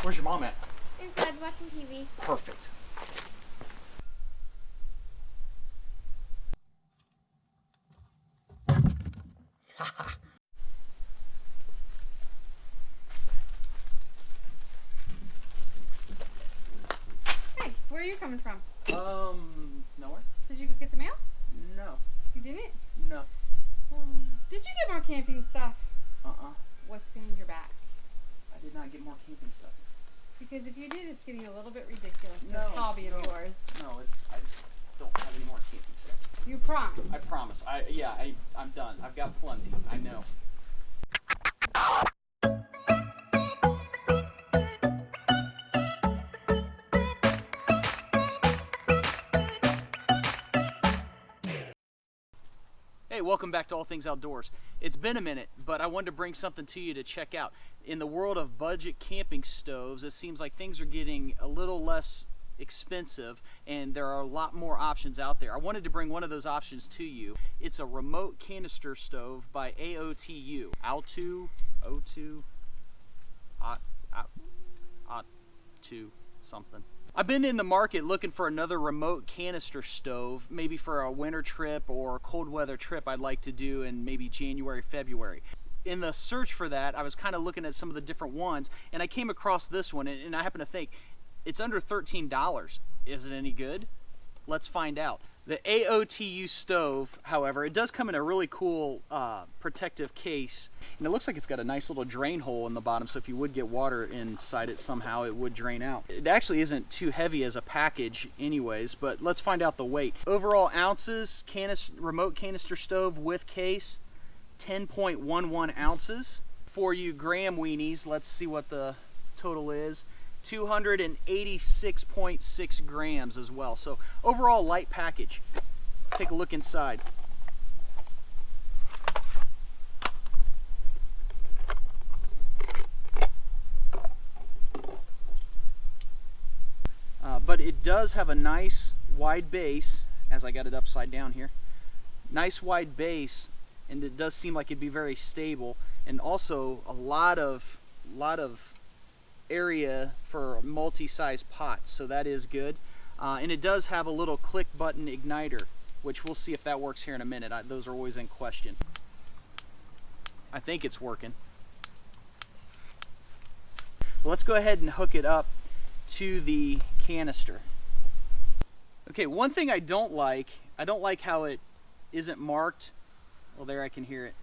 Where's your mom at? Inside watching TV. Perfect. Hey, where are you coming from? Nowhere? Did you go get the mail? No. You didn't? No. Did you get more camping stuff? What's pinning your back? I did not get more camping stuff. Because if you did, it's getting a little bit ridiculous. No, This hobby of yours. No, I don't have any more camping stuff. You promise? I promise. I'm done. I've got plenty. I know. Hey, welcome back to All Things Outdoors. It's been a minute, but I wanted to bring something to you to check out. In the world of budget camping stoves, it seems like things are getting a little less expensive and there are a lot more options out there. I wanted to bring one of those options to you. It's a remote canister stove by AOTU. AOTU, AOTU something. I've been in the market looking for another remote canister stove, maybe for a winter trip or a cold weather trip I'd like to do in maybe January, February. In the search for that, I was kind of looking at some of the different ones, and I came across this one, and I happen to think it's under $13. Is it any good? Let's find out. The AOTU stove, however, it does come in a really cool protective case, and it looks like it's got a nice little drain hole in the bottom, so if you would get water inside it somehow, it would drain out. It actually isn't too heavy as a package anyways, but let's find out the weight. Overall ounces, remote canister stove with case, 10.11 ounces. For you gram weenies, let's see what the total is. 286.6 grams as well. So overall light package. Let's take a look inside. But it does have a nice wide base, as I got it upside down here. Nice wide base, and it does seem like it'd be very stable, and also a lot of area for multi-size pots, so that is good. And it does have a little click button igniter, which we'll see if that works here in a minute. Those are always in question. I think it's working. Well, let's go ahead and hook it up to the canister. Okay, one thing I don't like how it isn't marked. Well, there, I can hear it.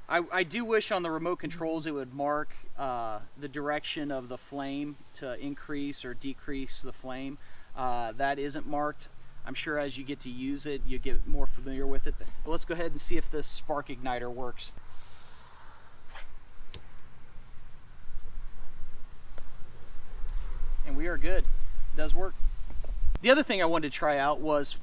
I do wish on the remote controls it would mark the direction of the flame to increase or decrease the flame. That isn't marked. I'm sure as you get to use it, you get more familiar with it. But let's go ahead and see if this spark igniter works. And we are good. It does work. The other thing I wanted to try out was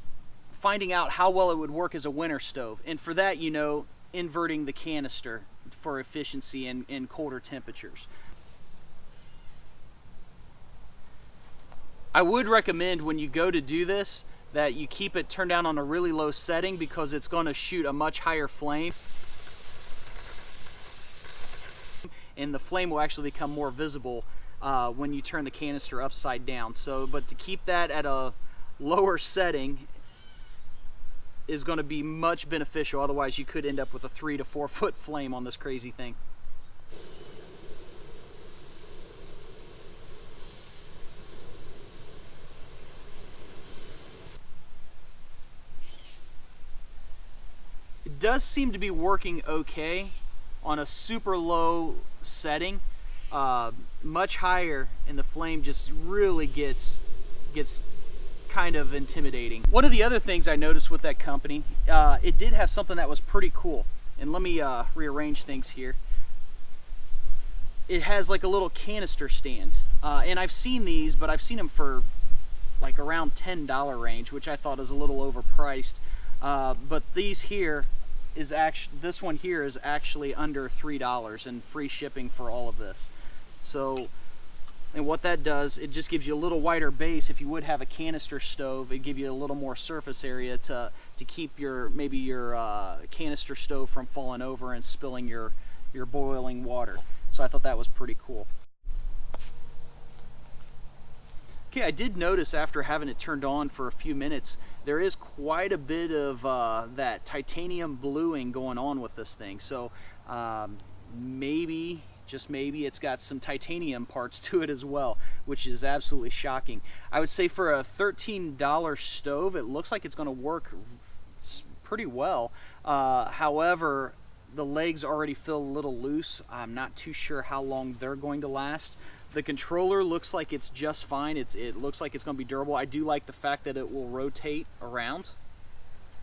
finding out how well it would work as a winter stove. And for that, you know, inverting the canister for efficiency in colder temperatures. I would recommend when you go to do this that you keep it turned down on a really low setting, because it's going to shoot a much higher flame, and the flame will actually become more visible when you turn the canister upside down. So, but to keep that at a lower setting is going to be much beneficial. Otherwise you could end up with a 3 to 4 foot flame on this crazy thing. It does seem to be working okay on a super low setting. Much higher and the flame just really gets kind of intimidating. One of the other things I noticed with that company, it did have something that was pretty cool. And let me rearrange things here. It has like a little canister stand. And I've seen these, but I've seen them for like around $10 range, which I thought is a little overpriced. But this one here is actually under $3 and free shipping for all of this. So, and what that does, it just gives you a little wider base. If you would have a canister stove, it'd give you a little more surface area to keep maybe your canister stove from falling over and spilling your boiling water. So I thought that was pretty cool. Okay, I did notice after having it turned on for a few minutes, there is quite a bit of that titanium bluing going on with this thing. So maybe, just maybe, it's got some titanium parts to it as well, which is absolutely shocking. I would say for a $13 stove, it looks like it's going to work pretty well. However, the legs already feel a little loose. I'm not too sure how long they're going to last. The controller looks like it's just fine. It looks like it's going to be durable. I do like the fact that it will rotate around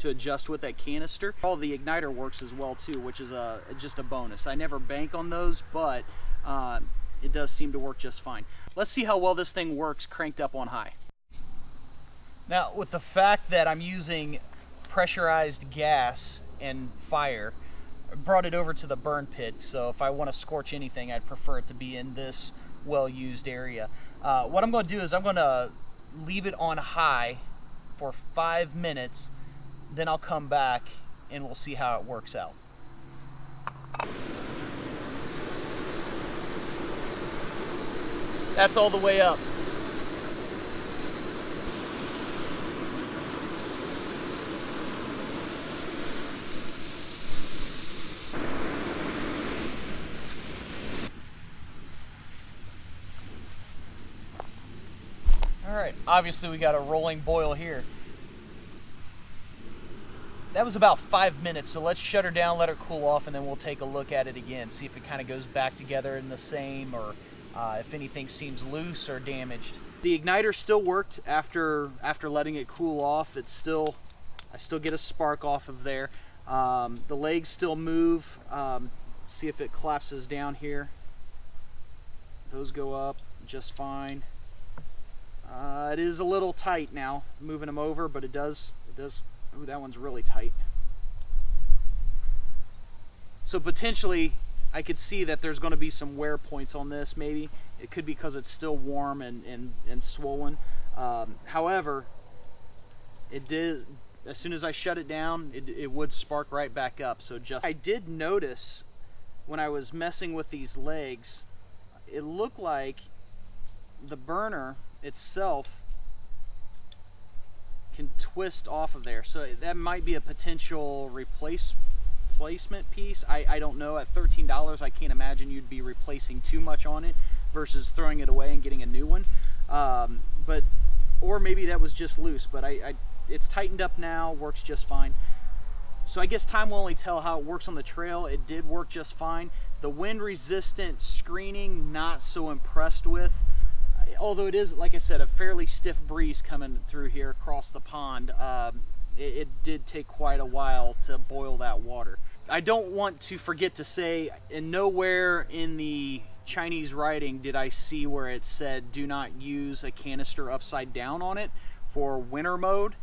to adjust with that canister. All the igniter works as well too, which is just a bonus. I never bank on those, but it does seem to work just fine. Let's see how well this thing works cranked up on high. Now, with the fact that I'm using pressurized gas and fire, I brought it over to the burn pit, so if I want to scorch anything, I'd prefer it to be in this well-used area. What I'm going to do is I'm going to leave it on high for 5 minutes, then I'll come back and we'll see how it works out. That's all the way up. Alright, obviously we got a rolling boil here. That was about 5 minutes, so let's shut her down, let her cool off, and then we'll take a look at it again, see if it kind of goes back together in the same, or if anything seems loose or damaged. The igniter still worked after letting it cool off. I still get a spark off of there. The legs still move. See if it collapses down here. Those go up just fine. It is a little tight now, moving them over, but it does. Ooh, that one's really tight. So potentially, I could see that there's going to be some wear points on this. Maybe it could be because it's still warm and swollen. However, it did. As soon as I shut it down, it would spark right back up. So I did notice when I was messing with these legs, it looked like the burner itself can twist off of there, so that might be a potential replacement piece. I don't know. At $13, I can't imagine you'd be replacing too much on it versus throwing it away and getting a new one. Or maybe that was just loose, but it's tightened up now, works just fine. So I guess time will only tell how it works on the trail. It did work just fine. The wind resistant screening, not so impressed with. Although it is, like I said, a fairly stiff breeze coming through here across the pond, it did take quite a while to boil that water. I don't want to forget to say, and nowhere in the Chinese writing did I see where it said do not use a canister upside down on it for winter mode,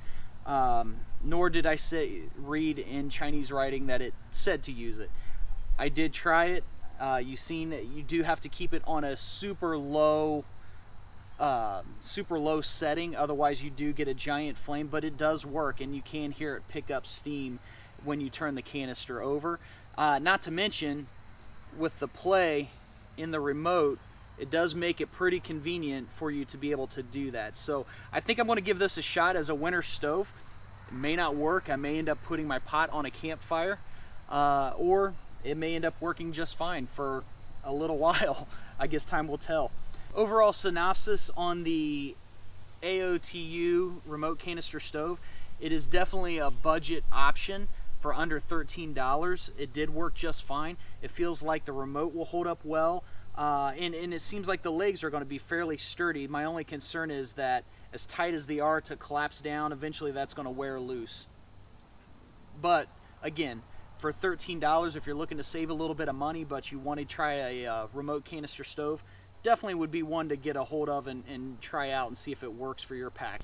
nor did I read in Chinese writing that it said to use it. I did try it. You've seen that you do have to keep it on a super low setting, otherwise you do get a giant flame, but it does work and you can hear it pick up steam when you turn the canister over. Not to mention, with the play in the remote, it does make it pretty convenient for you to be able to do that. So I think I'm going to give this a shot as a winter stove. It may not work. I may end up putting my pot on a campfire, or it may end up working just fine for a little while. I guess time will tell. Overall synopsis on the AOTU remote canister stove: it is definitely a budget option for under $13. It did work just fine. It feels like the remote will hold up well, and it seems like the legs are going to be fairly sturdy. My only concern is that as tight as they are to collapse down, eventually that's going to wear loose. But again, for $13, if you're looking to save a little bit of money but you want to try a remote canister stove, definitely would be one to get a hold of and try out and see if it works for your pack.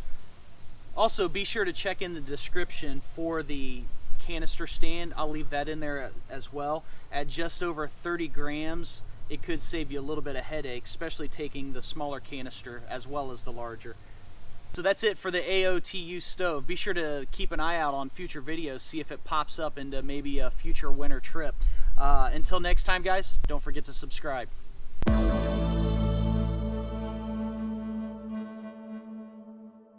Also, be sure to check in the description for the canister stand. I'll leave that in there as well. At just over 30 grams, it could save you a little bit of headache, especially taking the smaller canister as well as the larger. So that's it for the AOTU stove. Be sure to keep an eye out on future videos, see if it pops up into maybe a future winter trip. Until next time, guys, don't forget to subscribe.